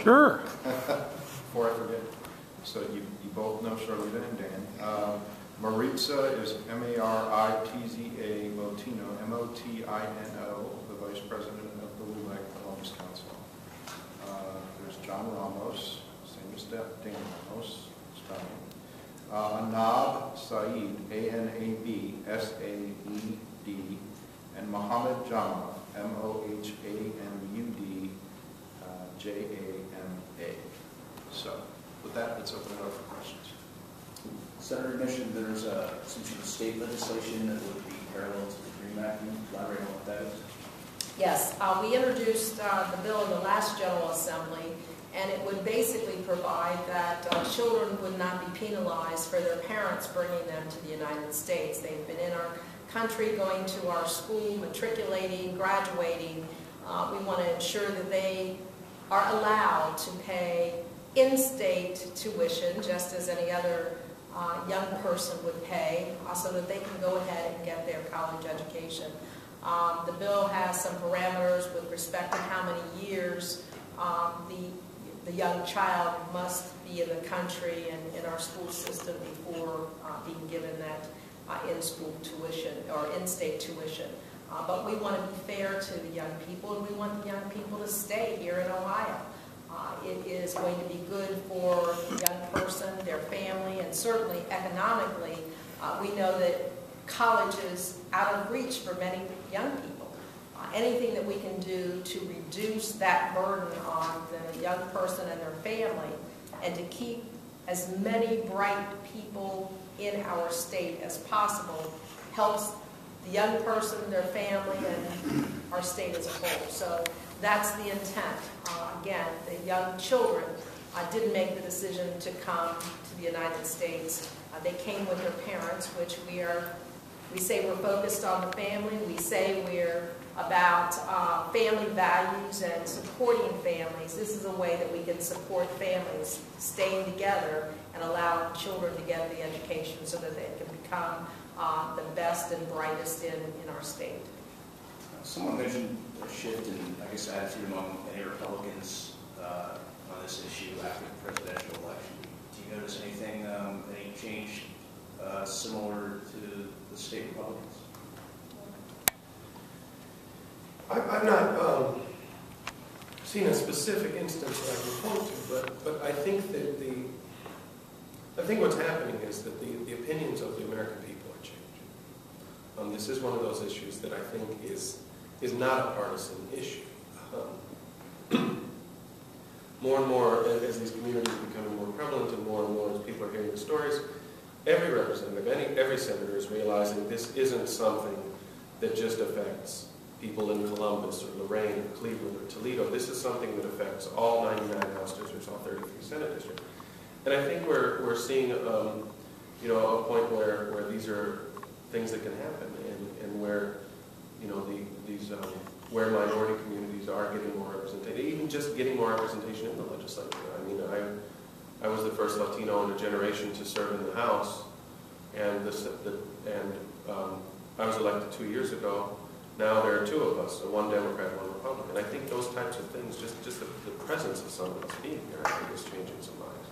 Sure. Before I forget, so you both know Charleta and Dan. Maritza is M-A-R-I-T-Z-A, Motino, M-O-T-I-N-O, the Vice President of the LULAC Homes Council. There's Ramos, same as Dan Ramos, spelling. Anab, Saed, A-N-A-B, S-A-E-D, and Mohamud, Jama, M-O-H-A-M-U-D, J-A-M-A. So, with that, let's open it up for questions. Senator mentioned there's some sort of state legislation that would be parallel to the Dream Act. Can you elaborate on what that is? Yes, we introduced the bill in the last General Assembly, and it would basically provide that children would not be penalized for their parents bringing them to the United States. They've been in our country, going to our school, matriculating, graduating. We want to ensure that they are allowed to pay in-state tuition, just as any other young person would pay, so that they can go ahead and get their college education. The bill has some parameters with respect to how many years the young child must be in the country and in our school system before being given that in-school tuition or in-state tuition. But we want to be fair to the young people, and we want the young people to stay here in Ohio. It is going to be good for the young person, their family, and certainly economically. We know that college is out of reach for many young people. Anything that we can do to reduce that burden on the young person and their family, and to keep as many bright people in our state as possible, helps the young person, their family, and our state as a whole. So that's the intent. Again, the young children didn't make the decision to come to the United States. They came with their parents, which we say we're focused on the family. We say we're about family values and supporting families. This is a way that we can support families staying together and allow children to get the education so that they can become the best and brightest in our state. Someone mentioned a shift in, I guess, attitude among many Republicans on this issue after the presidential election. Do you notice anything, any change similar to the state Republicans? I've not seen a specific instance that I can point to, but I think that I think what's happening is that the opinions of the American people are changing. This is one of those issues that I think is not a partisan issue. More and more, as these communities are becoming more prevalent and more as people are hearing the stories, every representative, every senator is realizing this isn't something that just affects people in Columbus or Lorain or Cleveland or Toledo. This is something that affects all 99 House districts, all 33 Senate districts. And I think we're seeing a point where these are things that can happen, and where where minority communities are getting more representation, even just getting more representation in the legislature. I mean, I was the first Latino in a generation to serve in the House, and I was elected 2 years ago. Now there are two of us, one Democrat, one Republican. I think those types of things, just the presence of some of us being here, I think is changing some lives.